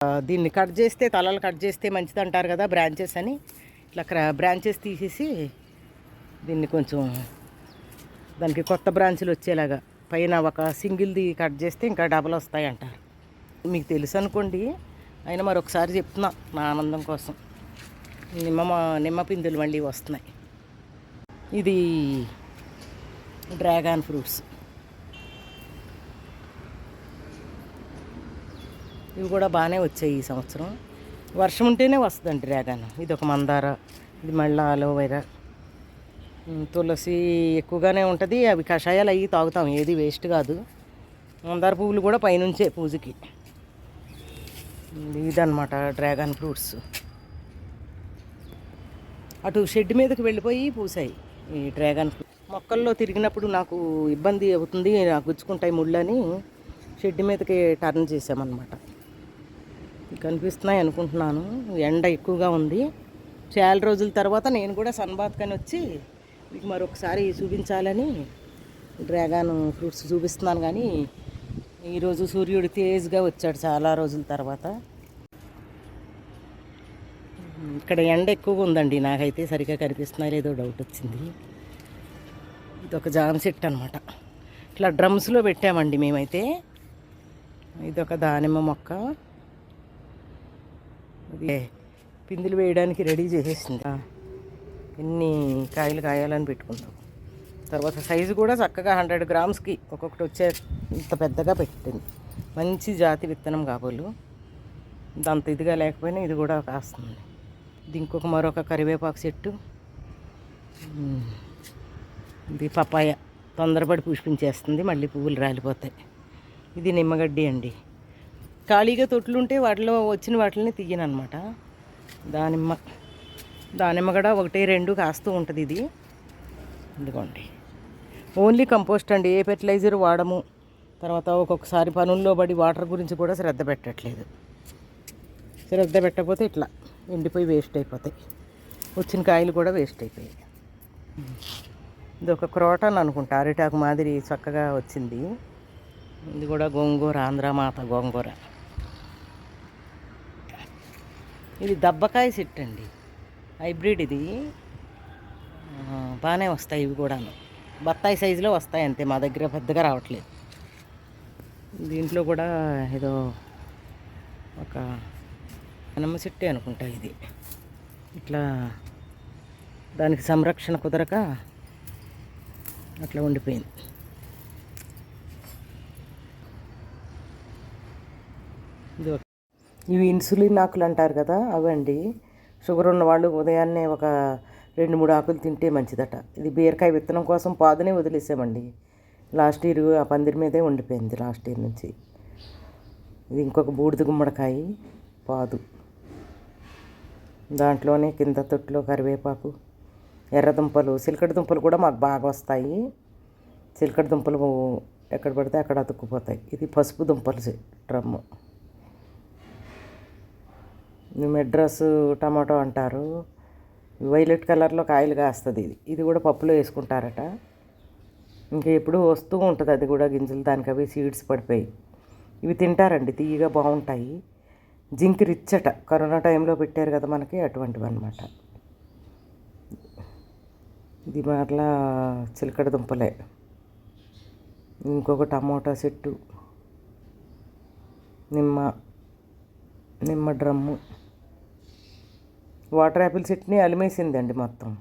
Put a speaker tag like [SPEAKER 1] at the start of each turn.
[SPEAKER 1] దీన్ని కట్ చేస్తే తలలు కట్ చేస్తే మంచిది అంటారు కదా, బ్రాంచెస్ అని. ఇట్లా బ్రాంచెస్ తీసేసి దీన్ని కొంచెం దానికి కొత్త బ్రాంచులు వచ్చేలాగా పైన ఒక సింగిల్ది కట్ చేస్తే ఇంకా డబల్ వస్తాయి అంటారు. మీకు తెలుసు అనుకోండి, అయినా మరొకసారి చెప్తున్నా నా ఆనందం కోసం. నిమ్మ పిందులు మళ్ళీ వస్తున్నాయి. ఇది డ్రాగన్ ఫ్రూట్స్. ఇవి కూడా బాగానే వచ్చాయి ఈ సంవత్సరం. వర్షం ఉంటేనే వస్తుందండి డ్రాగన్. ఇది ఒక మందార, ఇది మళ్ళీ అలోవెరా, తులసి ఎక్కువగానే ఉంటుంది. అవి కషాయాలు అవి తాగుతాం, ఏది వేస్ట్ కాదు. మందార పువ్వులు కూడా పైనుంచే పూజకి. ఇదన్నమాట డ్రాగన్ ఫ్రూట్స్. అటు షెడ్ మీదకి వెళ్ళిపోయి పూసాయి ఈ డ్రాగన్ ఫ్రూట్. మొక్కల్లో తిరిగినప్పుడు నాకు ఇబ్బంది అవుతుంది, నాకు గుచ్చుకుంటాయి ముళ్ళని షెడ్ మీదకి టర్న్ చేసామన్నమాట. కనిపిస్తున్నాయి అనుకుంటున్నాను. ఎండ ఎక్కువగా ఉంది. చాలా రోజుల తర్వాత నేను కూడా సన్బాత్ కని వచ్చి మీకు మరొకసారి చూపించాలని డ్రాగన్ ఫ్రూట్స్ చూపిస్తున్నాను. కానీ ఈరోజు సూర్యుడు తేజ్గా వచ్చాడు చాలా రోజుల తర్వాత. ఇక్కడ ఎండ ఎక్కువగా ఉందండి, నాకైతే సరిగ్గా కనిపిస్తున్నాయి లేదో డౌట్ వచ్చింది. ఇది ఒక జామ చెట్టు అనమాట. ఇట్లా డ్రమ్స్లో పెట్టామండి మేమైతే. ఇదొక దానిమ్మ మొక్క. ఇది పిందులు వేయడానికి రెడీ చేసేసింది. ఎన్ని కాయలు కాయాలని పెట్టుకుందాం. తర్వాత సైజు కూడా చక్కగా 100 గ్రామ్స్కి ఒక్కొక్కటి వచ్చే ఇంత పెద్దగా పెట్టింది. మంచి జాతి విత్తనం కాబోలు. అంత ఇదిగా లేకపోయినా ఇది కూడా కాస్తుంది. ఇది మరొక కరివేపాకు చెట్టు. ఇది పపాయ తొందరపడి పుష్పించేస్తుంది, మళ్ళీ పువ్వులు రాలిపోతాయి. ఇది నిమ్మగడ్డి అండి. ఖాళీగా తొట్లుంటే వాటిలో వచ్చిన వాటిని తీయనమాట. దానిమ్మ కూడా 1-2 కాస్తూ ఉంటుంది. ఇది ఇదిగోండి, ఓన్లీ కంపోస్ట్ అండి, ఏ ఫెర్టిలైజర్ వాడము. తర్వాత ఒక్కొక్కసారి పనుల్లో పడి వాటర్ గురించి కూడా శ్రద్ధ పెట్టట్లేదు. శ్రద్ధ పెట్టకపోతే ఇట్లా ఎండిపోయి వేస్ట్ అయిపోతాయి. వచ్చిన కాయలు కూడా వేస్ట్ అయిపోయాయి. ఇది ఒక క్రోటన్ అనుకుంటా, అరిటాకు మాదిరి చక్కగా వచ్చింది. ఇది కూడా గోంగూర, ఆంధ్రమాత గోంగూర. ఇది దబ్బకాయ చెట్టు అండి, హైబ్రిడ్. ఇది బాగానే వస్తాయి. ఇవి కూడాను బత్తాయి సైజులో వస్తాయి అంతే, మా దగ్గర పెద్దగా రావట్లేదు. దీంట్లో కూడా ఏదో ఒక నిమ్మ చెట్టే అనుకుంటా ఇది. ఇట్లా దానికి సంరక్షణ కుదరక అట్లా ఉండిపోయింది. ఇవి ఇన్సులిన్ ఆకులు అంటారు కదా, అవండి. షుగర్ ఉన్నవాళ్ళు ఉదయాన్నే ఒక 2-3 ఆకులు తింటే మంచిదట. ఇది బీరకాయ విత్తనం కోసం పాదునే వదిలేసామండి. లాస్ట్ ఇయర్ ఆ పందిరి మీదే ఉండిపోయింది లాస్ట్ ఇయర్ నుంచి. ఇది ఇంకొక బూడిద గుమ్మడికాయ పాదు. దాంట్లోనే కింద తొట్టులో కరివేపాకు, ఎర్రదుంపలు, చిలకడ దుంపలు కూడా మాకు బాగా వస్తాయి. చిలకడ దుంపలు ఎక్కడ పడితే అక్కడ అతుక్కుపోతాయి. ఇది పసుపు దుంపలు డ్రమ్ము. మెడ్రాస్ టమాటో అంటారు, వైలెట్ కలర్లో కాయలు కాస్తుంది. ఇది కూడా పప్పులో వేసుకుంటారట. ఇంకా ఎప్పుడు వస్తూ ఉంటుంది అది కూడా, గింజలు దానికి అవి సీడ్స్ పడిపోయి. ఇవి తింటారండి, తీయగా బాగుంటాయి. జింక్ రిచ్ అట, కరోనా టైంలో పెట్టారు కదా మనకి, అటువంటివి అన్నమాట. ఇది మరలా చిలకడ దుంపలే. ఇంకొక టమోటా చెట్టు, నిమ్మ డ్రమ్ము, వాటర్ యాపిల్ చెట్టుని అలిమేసిందండి మొత్తం.